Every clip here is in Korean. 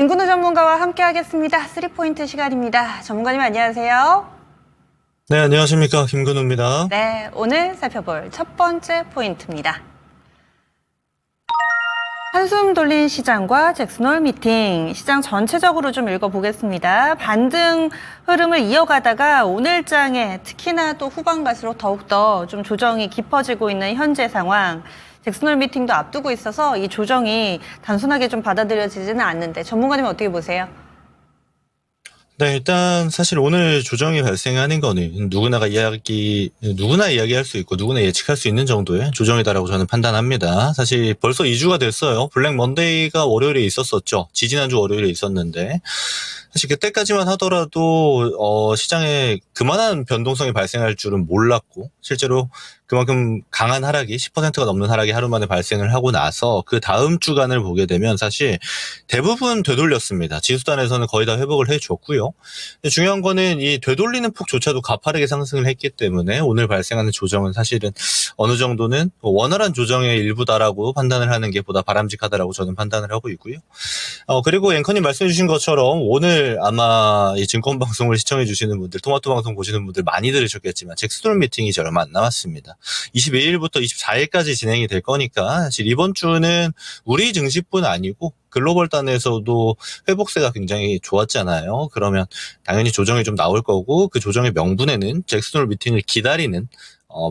김근우 전문가와 함께하겠습니다. 3포인트 시간입니다. 전문가님 안녕하세요. 네, 안녕하십니까. 김근우입니다. 네, 오늘 살펴볼 첫 번째 포인트입니다. 한숨 돌린 시장과 잭슨홀 미팅, 시장 전체적으로 좀 읽어보겠습니다. 반등 흐름을 이어가다가 오늘장에 특히나 또 후반 갈수록 더욱더 좀 조정이 깊어지고 있는 현재 상황, 잭슨홀 미팅도 앞두고 있어서 이 조정이 단순하게 좀 받아들여지지는 않는데 전문가님은 어떻게 보세요? 네, 일단 사실 오늘 조정이 발생하는 거는 누구나 이야기할 수 있고 누구나 예측할 수 있는 정도의 조정이다라고 저는 판단합니다. 사실 벌써 2주가 됐어요. 블랙 먼데이가 월요일에 있었었죠. 지지난주 월요일에 있었는데 사실 그때까지만 하더라도 시장에 그만한 변동성이 발생할 줄은 몰랐고 실제로 그만큼 강한 하락이 10%가 넘는 하락이 하루 만에 발생을 하고 나서 그 다음 주간을 보게 되면 사실 대부분 되돌렸습니다. 지수단에서는 거의 다 회복을 해줬고요. 중요한 거는 이 되돌리는 폭조차도 가파르게 상승을 했기 때문에 오늘 발생하는 조정은 사실은 어느 정도는 원활한 조정의 일부다라고 판단을 하는 게 보다 바람직하다라고 저는 판단을 하고 있고요. 그리고 앵커님 말씀해 주신 것처럼 오늘 아마 이 증권방송을 시청해 주시는 분들, 토마토 방송 보시는 분들 많이 들으셨겠지만 잭스홀 미팅이 이제 얼마 안 남았습니다. 22일부터 24일까지 진행이 될 거니까 사실 이번 주는 우리 증시뿐 아니고 글로벌 단에서도 회복세가 굉장히 좋았잖아요. 그러면 당연히 조정이 좀 나올 거고 그 조정의 명분에는 잭슨홀 미팅을 기다리는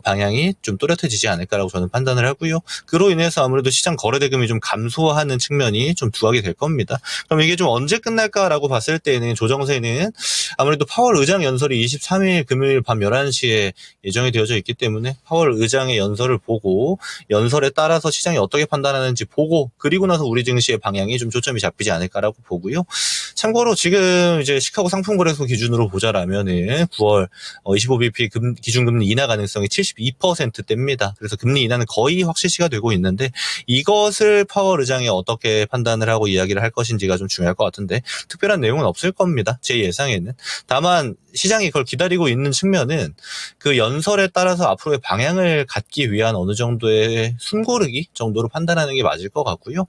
방향이 좀 또렷해지지 않을까라고 저는 판단을 하고요. 그로 인해서 아무래도 시장 거래대금이 좀 감소하는 측면이 좀 두하게 될 겁니다. 그럼 이게 좀 언제 끝날까라고 봤을 때는 조정세는 아무래도 파월 의장 연설이 23일 금요일 밤 11시에 예정이 되어져 있기 때문에 파월 의장의 연설을 보고 연설에 따라서 시장이 어떻게 판단하는지 보고 그리고 나서 우리 증시의 방향이 좀 초점이 잡히지 않을까라고 보고요. 참고로 지금 이제 시카고 상품거래소 기준으로 보자라면은 9월 25bp 기준금리 인하 가능성이 72%대입니다. 그래서 금리 인하는 거의 확실시가 되고 있는데 이것을 파월 의장이 어떻게 판단을 하고 이야기를 할 것인지가 좀 중요할 것 같은데 특별한 내용은 없을 겁니다. 제 예상에는. 다만 시장이 그걸 기다리고 있는 측면은 그 연설에 따라서 앞으로의 방향을 갖기 위한 어느 정도의 숨고르기 정도로 판단하는 게 맞을 것 같고요.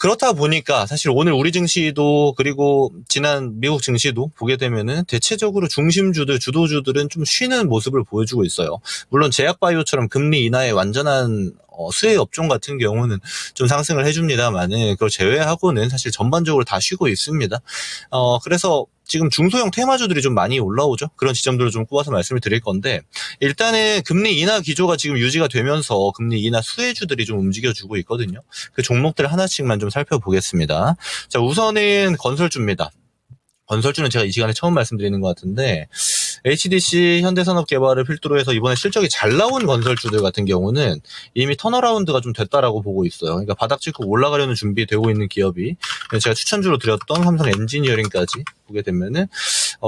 그렇다 보니까 사실 오늘 우리 증시도 그리고 지난 미국 증시도 보게 되면은 대체적으로 중심주들, 주도주들은 좀 쉬는 모습을 보여주고 있어요. 물론 제약바이오처럼 금리 인하의 완전한 수혜 업종 같은 경우는 좀 상승을 해줍니다만은 그걸 제외하고는 사실 전반적으로 다 쉬고 있습니다. 그래서 지금 중소형 테마주들이 좀 많이 올라오죠. 그런 지점들을 좀 꼽아서 말씀을 드릴 건데 일단은 금리 인하 기조가 지금 유지가 되면서 금리 인하 수혜주들이 좀 움직여주고 있거든요. 그 종목들 하나씩만 좀 살펴보겠습니다. 자, 우선은 건설주입니다. 건설주는 제가 이 시간에 처음 말씀드리는 것 같은데 HDC 현대산업개발을 필두로 해서 이번에 실적이 잘 나온 건설주들 같은 경우는 이미 턴어라운드가 좀 됐다라고 보고 있어요. 그러니까 바닥 찍고 올라가려는 준비되고 있는 기업이 제가 추천주로 드렸던 삼성 엔지니어링까지 보게 되면은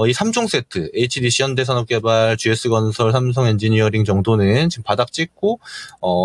이 3종 세트 HDC 현대산업개발, GS건설, 삼성 엔지니어링 정도는 지금 바닥 찍고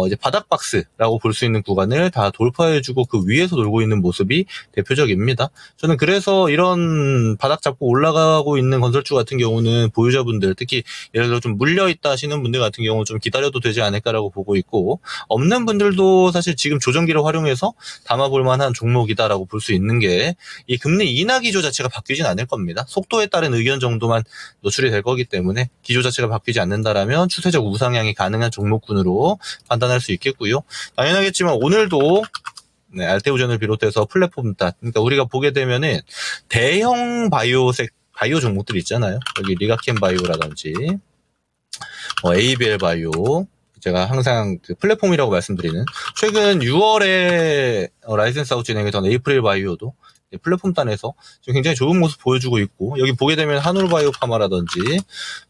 이제 바닥 박스라고 볼 수 있는 구간을 다 돌파해주고 그 위에서 놀고 있는 모습이 대표적입니다. 저는 그래서 이런 바닥 잡고 올라가고 있는 건설주 같은 경우는 보유자분들 특히 예를 들어 좀 물려있다 하시는 분들 같은 경우는 좀 기다려도 되지 않을까라고 보고 있고 없는 분들도 사실 지금 조정기를 활용해서 담아볼 만한 종목이다라고 볼 수 있는 게 이 금리 인하 기조 자체가 바뀌진 않을 겁니다. 속도에 따른 의견 정도만 노출이 될 거기 때문에 기조 자체가 바뀌지 않는다라면 추세적 우상향이 가능한 종목군으로 판단할 수 있겠고요. 당연하겠지만 오늘도 네, 알테오젠을 비롯해서 플랫폼 그러니까 우리가 보게 되면은 대형 바이오 종목들 있잖아요. 여기 리가켄 바이오라든지 ABL 바이오 제가 항상 그 플랫폼이라고 말씀드리는 최근 6월에 라이센스 아웃 진행했던 에이프릴 바이오도 플랫폼 단에서 지금 굉장히 좋은 모습 보여주고 있고 여기 보게 되면 한올바이오 파마라든지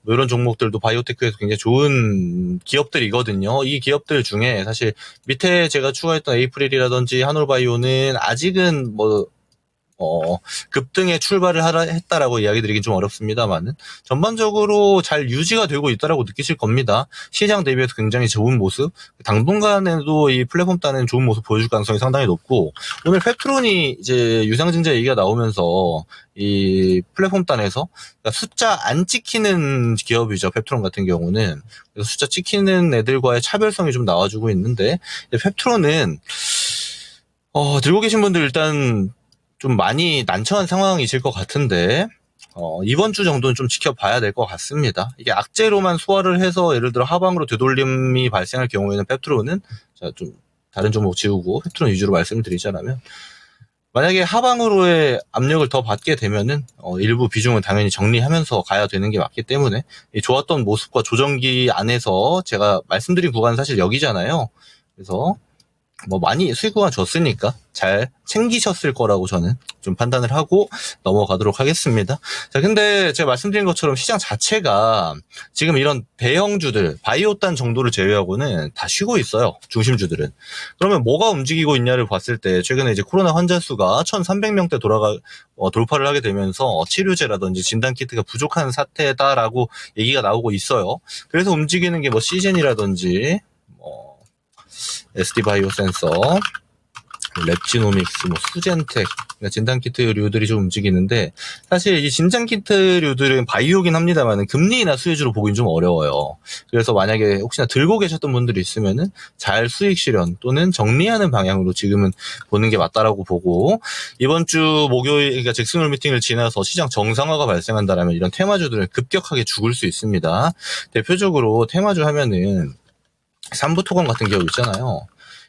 뭐 이런 종목들도 바이오테크에서 굉장히 좋은 기업들이거든요. 이 기업들 중에 사실 밑에 제가 추가했던 에이프릴이라든지 한올바이오는 아직은 뭐 급등에 출발을 했다라고 이야기 드리긴 좀 어렵습니다만 전반적으로 잘 유지가 되고 있다라고 느끼실 겁니다. 시장 대비해서 굉장히 좋은 모습, 당분간에도 이 플랫폼 따는 좋은 모습 보여줄 가능성이 상당히 높고 오늘 펩트론이 이제 유상증자 얘기가 나오면서 이 플랫폼 단에서 숫자 안 찍히는 기업이죠. 펩트론 같은 경우는 그래서 숫자 찍히는 애들과의 차별성이 좀 나와주고 있는데 펩트론은 들고 계신 분들 일단 좀 많이 난처한 상황이실 것 같은데, 이번 주 정도는 좀 지켜봐야 될 것 같습니다. 이게 악재로만 소화를 해서 예를 들어 하방으로 되돌림이 발생할 경우에는 펩트론은, 자, 좀 다른 종목 지우고 펩트론 위주로 말씀을 드리자면, 만약에 하방으로의 압력을 더 받게 되면은 일부 비중은 당연히 정리하면서 가야 되는 게 맞기 때문에 이 좋았던 모습과 조정기 안에서 제가 말씀드린 구간은 사실 여기잖아요. 그래서 뭐 많이 수익 구간 줬으니까 잘 챙기셨을 거라고 저는 좀 판단을 하고 넘어가도록 하겠습니다. 자, 근데 제가 말씀드린 것처럼 시장 자체가 지금 이런 대형주들, 바이오단 정도를 제외하고는 다 쉬고 있어요. 중심주들은. 그러면 뭐가 움직이고 있냐를 봤을 때 최근에 이제 코로나 환자 수가 1,300명대 돌파를 하게 되면서 치료제라든지 진단키트가 부족한 사태다라고 얘기가 나오고 있어요. 그래서 움직이는 게 뭐 시젠이라든지 SD바이오 센서, 랩지노믹스, 뭐 수젠텍, 그러니까 진단키트류들이 좀 움직이는데, 사실 이 진단키트류들은 바이오긴 합니다만 금리 인하 수혜주로 보긴 좀 어려워요. 그래서 만약에 혹시나 들고 계셨던 분들이 있으면은 잘 수익 실현 또는 정리하는 방향으로 지금은 보는 게 맞다라고 보고, 이번 주 목요일, 그러니까 잭슨홀 미팅을 지나서 시장 정상화가 발생한다라면 이런 테마주들은 급격하게 죽을 수 있습니다. 대표적으로 테마주 하면은 삼부토건 같은 기업 있잖아요.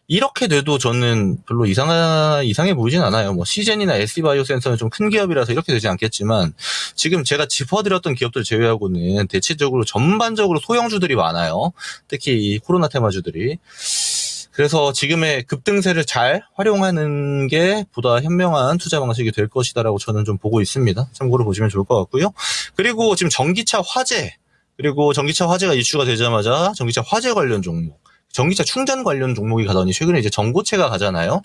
이렇게 돼도 저는 별로 이상해 보이진 않아요. 뭐 시젠이나 SD바이오 센서는 좀 큰 기업이라서 이렇게 되지 않겠지만 지금 제가 짚어드렸던 기업들 제외하고는 대체적으로 전반적으로 소형주들이 많아요. 특히 이 코로나 테마주들이. 그래서 지금의 급등세를 잘 활용하는 게 보다 현명한 투자 방식이 될 것이다라고 저는 좀 보고 있습니다. 참고로 보시면 좋을 것 같고요. 그리고 지금 전기차 화재, 그리고 전기차 화재가 이슈가 되자마자 전기차 화재 관련 종목, 전기차 충전 관련 종목이 가더니 최근에 이제 전고체가 가잖아요.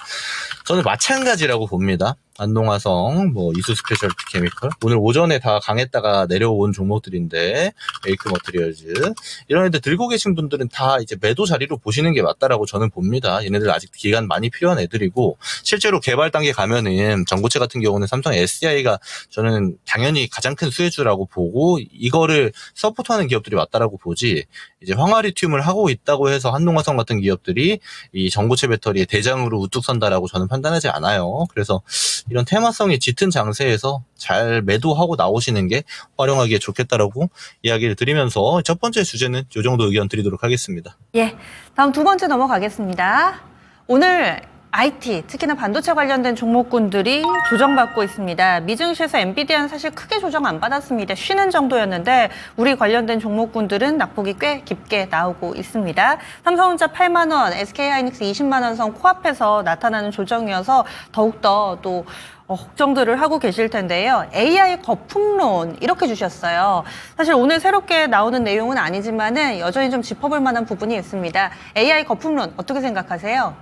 저는 마찬가지라고 봅니다. 안동화성, 뭐 이수 스페셜티 케미컬, 오늘 오전에 다 강했다가 내려온 종목들인데 메이크 머티리얼즈 이런 애들 들고 계신 분들은 다 이제 매도 자리로 보시는 게 맞다라고 저는 봅니다. 얘네들 아직 기간 많이 필요한 애들이고 실제로 개발 단계 가면은 전고체 같은 경우는 삼성 SDI가 저는 당연히 가장 큰 수혜주라고 보고 이거를 서포트하는 기업들이 맞다라고 보지 이제 황화리튬을 하고 있다고 해서 한동화성 같은 기업들이 이 전고체 배터리의 대장으로 우뚝 선다라고 저는 판단하지 않아요. 그래서 이런 테마성이 짙은 장세에서 잘 매도하고 나오시는 게 활용하기에 좋겠다라고 이야기를 드리면서 첫 번째 주제는 이 정도 의견 드리도록 하겠습니다. 예, 다음 두 번째 넘어가겠습니다. 오늘 IT, 특히나 반도체 관련된 종목군들이 조정받고 있습니다. 미증시에서 엔비디아는 사실 크게 조정 안 받았습니다. 쉬는 정도였는데 우리 관련된 종목군들은 낙폭이 꽤 깊게 나오고 있습니다. 삼성전자 8만 원, SK하이닉스 20만 원 선 코앞에서 나타나는 조정이어서 더욱더 또 걱정들을 하고 계실 텐데요. AI 거품론 이렇게 주셨어요. 사실 오늘 새롭게 나오는 내용은 아니지만은 여전히 좀 짚어볼 만한 부분이 있습니다. AI 거품론 어떻게 생각하세요?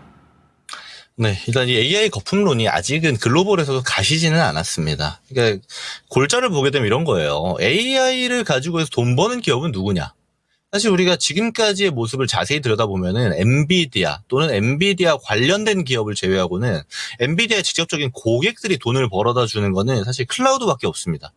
네, 일단 이 AI 거품론이 아직은 글로벌에서도 가시지는 않았습니다. 그러니까 골자를 보게 되면 이런 거예요. AI를 가지고 해서 돈 버는 기업은 누구냐? 사실 우리가 지금까지의 모습을 자세히 들여다보면은 엔비디아 또는 엔비디아 관련된 기업을 제외하고는 엔비디아의 직접적인 고객들이 돈을 벌어다 주는 거는 사실 클라우드밖에 없습니다.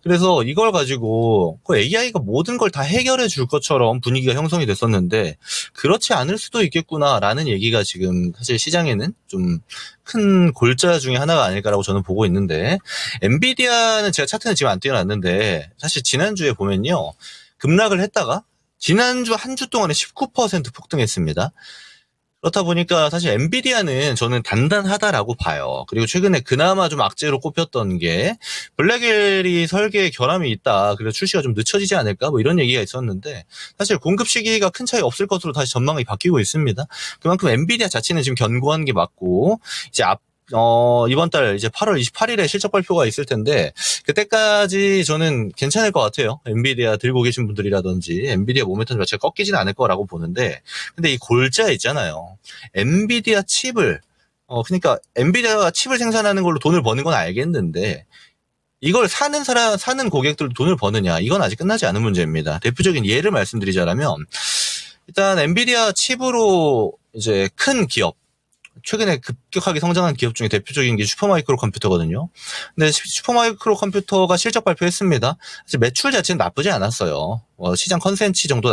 그래서 이걸 가지고 AI가 모든 걸 다 해결해 줄 것처럼 분위기가 형성이 됐었는데 그렇지 않을 수도 있겠구나라는 얘기가 지금 사실 시장에는 좀 큰 골자 중에 하나가 아닐까라고 저는 보고 있는데 엔비디아는 제가 차트는 지금 안 띄워놨는데 사실 지난주에 보면요. 급락을 했다가 지난주 한 주 동안에 19% 폭등했습니다. 그렇다 보니까 사실 엔비디아는 저는 단단하다라고 봐요. 그리고 최근에 그나마 좀 악재로 꼽혔던 게 블랙웰이 설계에 결함이 있다. 그래서 출시가 좀 늦춰지지 않을까? 뭐 이런 얘기가 있었는데 사실 공급 시기가 큰 차이 없을 것으로 다시 전망이 바뀌고 있습니다. 그만큼 엔비디아 자체는 지금 견고한 게 맞고 이제 이번 달 이제 8월 28일에 실적 발표가 있을 텐데 그때까지 저는 괜찮을 것 같아요. 엔비디아 들고 계신 분들이라든지 엔비디아 모멘텀 자체가 꺾이지는 않을 거라고 보는데 근데 이 골자 있잖아요. 엔비디아 칩을 그러니까 엔비디아가 칩을 생산하는 걸로 돈을 버는 건 알겠는데 이걸 사는 고객들도 돈을 버느냐 이건 아직 끝나지 않은 문제입니다. 대표적인 예를 말씀드리자면 일단 엔비디아 칩으로 이제 큰 기업 최근에 급격하게 성장한 기업 중에 대표적인 게 슈퍼마이크로 컴퓨터거든요. 근데 슈퍼마이크로 컴퓨터가 실적 발표했습니다. 사실 매출 자체는 나쁘지 않았어요. 시장 컨센치 정도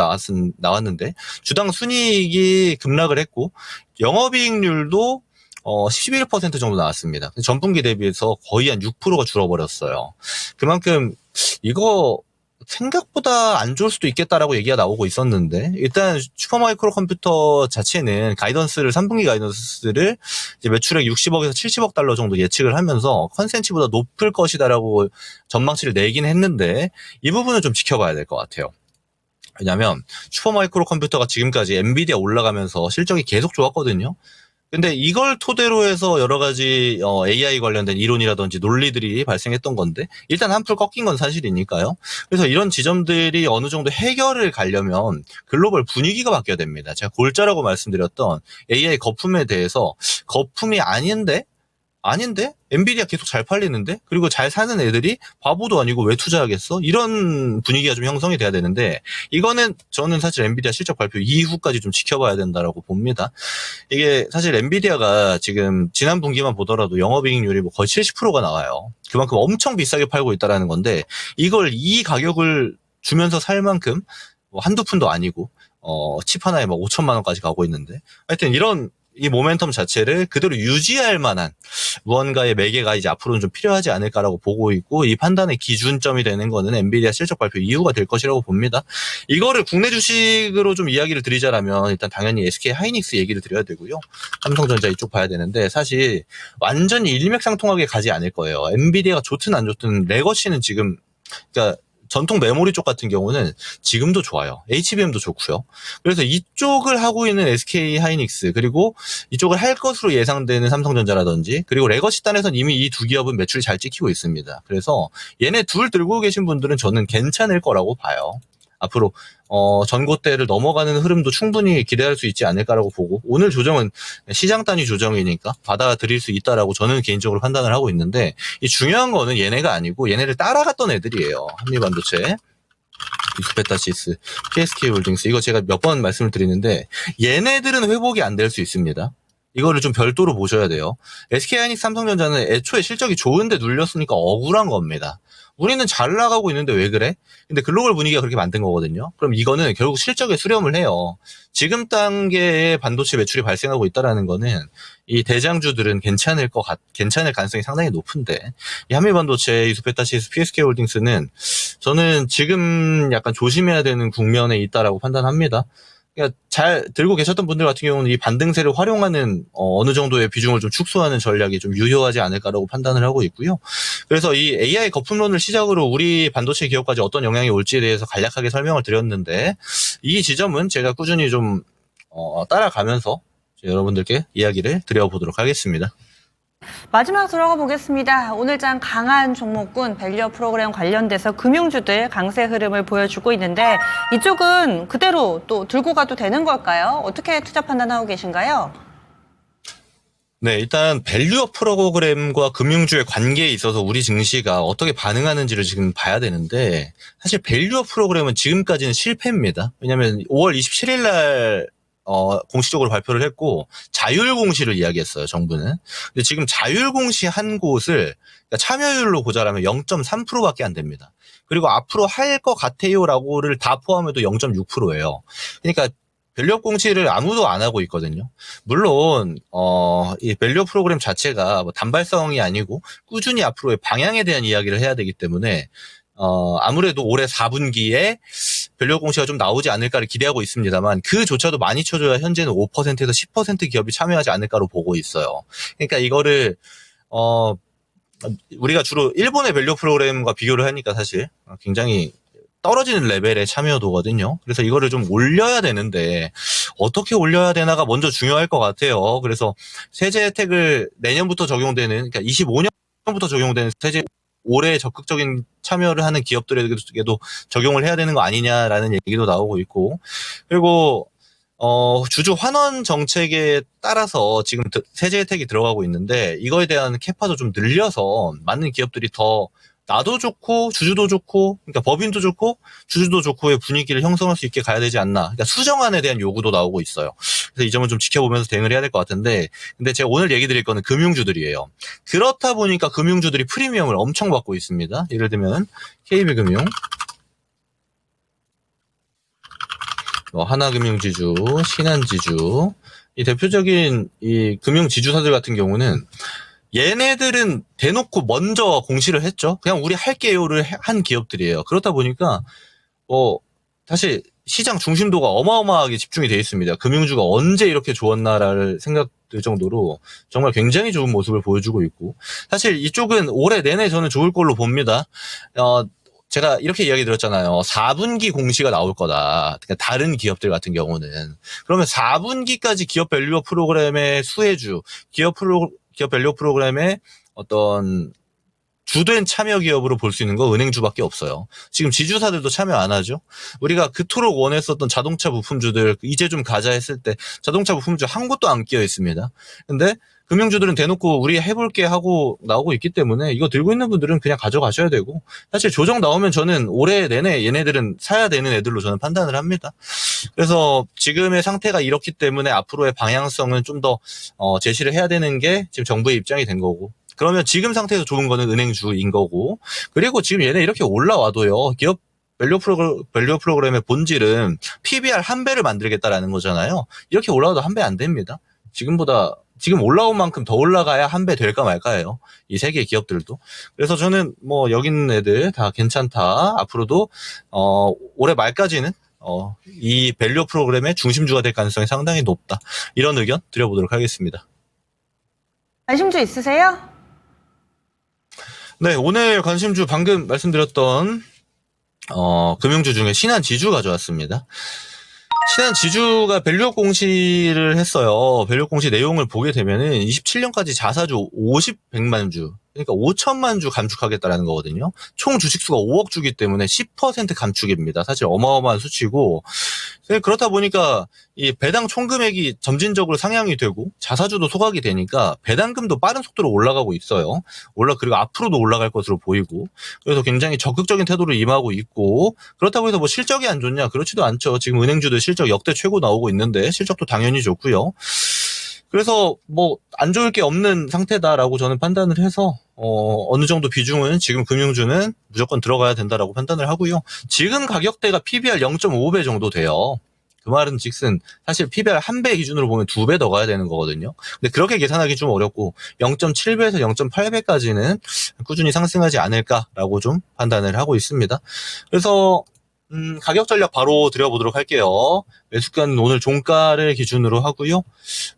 나왔는데 주당 순이익이 급락을 했고 영업이익률도 11% 정도 나왔습니다. 전분기 대비해서 거의 한 6%가 줄어버렸어요. 그만큼 이거 생각보다 안 좋을 수도 있겠다라고 얘기가 나오고 있었는데, 일단 슈퍼마이크로 컴퓨터 자체는 3분기 가이던스를 이제 매출액 60억에서 70억 달러 정도 예측을 하면서 컨센치보다 높을 것이다라고 전망치를 내긴 했는데, 이 부분은 좀 지켜봐야 될 것 같아요. 왜냐면 슈퍼마이크로 컴퓨터가 지금까지 엔비디아 올라가면서 실적이 계속 좋았거든요. 근데 이걸 토대로 해서 여러 가지 AI 관련된 이론이라든지 논리들이 발생했던 건데, 일단 한풀 꺾인 건 사실이니까요. 그래서 이런 지점들이 어느 정도 해결을 가려면 글로벌 분위기가 바뀌어야 됩니다. 제가 골자라고 말씀드렸던 AI 거품에 대해서, 거품이 아닌데? 엔비디아 계속 잘 팔리는데? 그리고 잘 사는 애들이 바보도 아니고 왜 투자하겠어? 이런 분위기가 좀 형성이 돼야 되는데, 이거는 저는 사실 엔비디아 실적 발표 이후까지 좀 지켜봐야 된다라고 봅니다. 이게 사실 엔비디아가 지금 지난 분기만 보더라도 영업이익률이 뭐 거의 70%가 나와요. 그만큼 엄청 비싸게 팔고 있다라는 건데, 이걸 이 가격을 주면서 살 만큼 뭐 한두 푼도 아니고, 칩 하나에 막 5천만 원까지 가고 있는데, 하여튼 이 모멘텀 자체를 그대로 유지할 만한 무언가의 매개가 이제 앞으로는 좀 필요하지 않을까라고 보고 있고, 이 판단의 기준점이 되는 거는 엔비디아 실적 발표 이후가 될 것이라고 봅니다. 이거를 국내 주식으로 좀 이야기를 드리자라면 일단 당연히 SK 하이닉스 얘기를 드려야 되고요. 삼성전자 이쪽 봐야 되는데, 사실 완전히 일맥상통하게 가지 않을 거예요. 엔비디아가 좋든 안 좋든 레거시는 지금, 그러니까 전통 메모리 쪽 같은 경우는 지금도 좋아요. HBM도 좋고요. 그래서 이쪽을 하고 있는 SK 하이닉스, 그리고 이쪽을 할 것으로 예상되는 삼성전자라든지, 그리고 레거시 단에서는 이미 이 두 기업은 매출이 잘 찍히고 있습니다. 그래서 얘네 둘 들고 계신 분들은 저는 괜찮을 거라고 봐요. 앞으로 전고대를 넘어가는 흐름도 충분히 기대할 수 있지 않을까라고 보고, 오늘 조정은 시장 단위 조정이니까 받아들일 수 있다라고 저는 개인적으로 판단을 하고 있는데, 이 중요한 거는 얘네가 아니고 얘네를 따라갔던 애들이에요. 한미반도체, 이스페타시스, PSK홀딩스, 이거 제가 몇 번 말씀을 드리는데 얘네들은 회복이 안 될 수 있습니다. 이거를 좀 별도로 보셔야 돼요. SK하이닉스, 삼성전자는 애초에 실적이 좋은데 눌렸으니까 억울한 겁니다. 우리는 잘 나가고 있는데 왜 그래? 근데 글로벌 분위기가 그렇게 만든 거거든요. 그럼 이거는 결국 실적에 수렴을 해요. 지금 단계에 반도체 매출이 발생하고 있다라는 거는 이 대장주들은 괜찮을 가능성이 상당히 높은데, 이 한미반도체, 이스페타시스, PSK홀딩스는 저는 지금 약간 조심해야 되는 국면에 있다라고 판단합니다. 그러니까 잘 들고 계셨던 분들 같은 경우는 이 반등세를 활용하는 어느 정도의 비중을 좀 축소하는 전략이 좀 유효하지 않을까라고 판단을 하고 있고요. 그래서 이 AI 거품론을 시작으로 우리 반도체 기업까지 어떤 영향이 올지에 대해서 간략하게 설명을 드렸는데, 이 지점은 제가 꾸준히 좀 따라가면서 여러분들께 이야기를 드려보도록 하겠습니다. 마지막 들어가 보겠습니다. 오늘장 강한 종목군 밸류업 프로그램 관련돼서 금융주들 강세 흐름을 보여주고 있는데, 이쪽은 그대로 또 들고 가도 되는 걸까요? 어떻게 투자 판단하고 계신가요? 네, 일단 밸류업 프로그램과 금융주의 관계에 있어서 우리 증시가 어떻게 반응하는지를 지금 봐야 되는데, 사실 밸류업 프로그램은 지금까지는 실패입니다. 왜냐하면 5월 27일 날 공식적으로 발표를 했고 자율공시를 이야기했어요, 정부는. 근데 지금 자율공시 한 곳을, 그러니까 참여율로 보자라면 0.3%밖에 안 됩니다. 그리고 앞으로 할 것 같아요라고를 다 포함해도 0.6%예요. 그러니까 밸류업 공시를 아무도 안 하고 있거든요. 물론 이 밸류업 프로그램 자체가 뭐 단발성이 아니고 꾸준히 앞으로의 방향에 대한 이야기를 해야 되기 때문에 아무래도 올해 4분기에 밸류업 공시가 좀 나오지 않을까를 기대하고 있습니다만, 그조차도 많이 쳐줘야 현재는 5%에서 10% 기업이 참여하지 않을까로 보고 있어요. 그러니까 이거를 우리가 주로 일본의 밸류업 프로그램과 비교를 하니까 사실 굉장히 떨어지는 레벨의 참여도거든요. 그래서 이거를 좀 올려야 되는데 어떻게 올려야 되나가 먼저 중요할 것 같아요. 그래서 세제 혜택을 내년부터 적용되는, 그러니까 25년부터 적용되는 세제, 올해 적극적인 참여를 하는 기업들에게도 적용을 해야 되는 거 아니냐라는 얘기도 나오고 있고, 그리고 주주 환원 정책에 따라서 지금 세제 혜택이 들어가고 있는데, 이거에 대한 캐파도 좀 늘려서 많은 기업들이 더 나도 좋고 주주도 좋고, 그러니까 법인도 좋고 주주도 좋고의 분위기를 형성할 수 있게 가야 되지 않나. 그러니까 수정안에 대한 요구도 나오고 있어요. 그래서 이 점은 좀 지켜보면서 대응을 해야 될 것 같은데, 근데 제가 오늘 얘기 드릴 거는 금융주들이에요. 그렇다 보니까 금융주들이 프리미엄을 엄청 받고 있습니다. 예를 들면 KB금융, 하나금융지주, 신한지주, 이 대표적인 이 금융 지주사들 같은 경우는 얘네들은 대놓고 먼저 공시를 했죠. 그냥 우리 할게요를 한 기업들이에요. 그렇다 보니까 사실 시장 중심도가 어마어마하게 집중이 되어 있습니다. 금융주가 언제 이렇게 좋았나를 생각될 정도로 정말 굉장히 좋은 모습을 보여주고 있고, 사실 이쪽은 올해 내내 저는 좋을 걸로 봅니다. 제가 이렇게 이야기 드렸잖아요. 4분기 공시가 나올 거다. 그러니까 다른 기업들 같은 경우는. 그러면 4분기까지 기업 밸류업 프로그램의 수혜주, 기업 밸류업 프로그램의 어떤 주된 참여 기업으로 볼 수 있는 거 은행주밖에 없어요. 지금 지주사들도 참여 안 하죠. 우리가 그토록 원했었던 자동차 부품주들 이제 좀 가자 했을 때 자동차 부품주 한 곳도 안 끼어 있습니다. 근데 금융주들은 대놓고 우리 해볼게 하고 나오고 있기 때문에 이거 들고 있는 분들은 그냥 가져가셔야 되고, 사실 조정 나오면 저는 올해 내내 얘네들은 사야 되는 애들로 저는 판단을 합니다. 그래서 지금의 상태가 이렇기 때문에 앞으로의 방향성은 좀 더 제시를 해야 되는 게 지금 정부의 입장이 된 거고, 그러면 지금 상태에서 좋은 거는 은행주인 거고, 그리고 지금 얘네 이렇게 올라와도요, 기업 밸류 프로그램의 본질은 PBR 한 배를 만들겠다라는 거잖아요. 이렇게 올라와도 한 배 안 됩니다. 지금 올라온 만큼 더 올라가야 한 배 될까 말까예요. 이 세 개의 기업들도. 그래서 저는 여기 있는 애들 다 괜찮다. 앞으로도 올해 말까지는 이 밸류 프로그램의 중심주가 될 가능성이 상당히 높다. 이런 의견 드려보도록 하겠습니다. 관심주 있으세요? 네, 오늘 관심주 방금 말씀드렸던 금융주 중에 신한지주 가져왔습니다. 신한지주가 밸류업 공시를 했어요. 밸류업 공시 내용을 보게 되면은 27년까지 자사주 100만 주, 그러니까 5천만 주 감축하겠다라는 거거든요. 총 주식수가 5억 주기 때문에 10% 감축입니다. 사실 어마어마한 수치고, 그렇다 보니까 이 배당 총 금액이 점진적으로 상향이 되고 자사주도 소각이 되니까 배당금도 빠른 속도로 올라가고 있어요. 그리고 앞으로도 올라갈 것으로 보이고, 그래서 굉장히 적극적인 태도를 임하고 있고, 그렇다고 해서 실적이 안 좋냐? 그렇지도 않죠. 지금 은행주도 실적 역대 최고 나오고 있는데 실적도 당연히 좋고요. 그래서 안 좋을 게 없는 상태다라고 저는 판단을 해서 어느 정도 비중은 지금 금융주는 무조건 들어가야 된다라고 판단을 하고요. 지금 가격대가 PBR 0.5배 정도 돼요. 그 말은 즉슨 사실 PBR 한 배 기준으로 보면 2배 더 가야 되는 거거든요. 근데 그렇게 계산하기 좀 어렵고 0.7배에서 0.8배까지는 꾸준히 상승하지 않을까라고 좀 판단을 하고 있습니다. 그래서 가격 전략 바로 드려보도록 할게요. 매수가는 오늘 종가를 기준으로 하고요.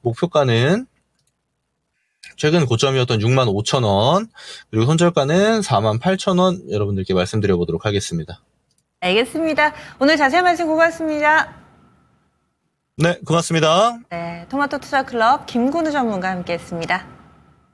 목표가는 최근 고점이었던 65,000원, 그리고 손절가는 48,000원 여러분들께 말씀드려보도록 하겠습니다. 알겠습니다. 오늘 자세한 말씀 고맙습니다. 네, 고맙습니다. 네, 토마토 투자 클럽 김근우 전문가 함께했습니다.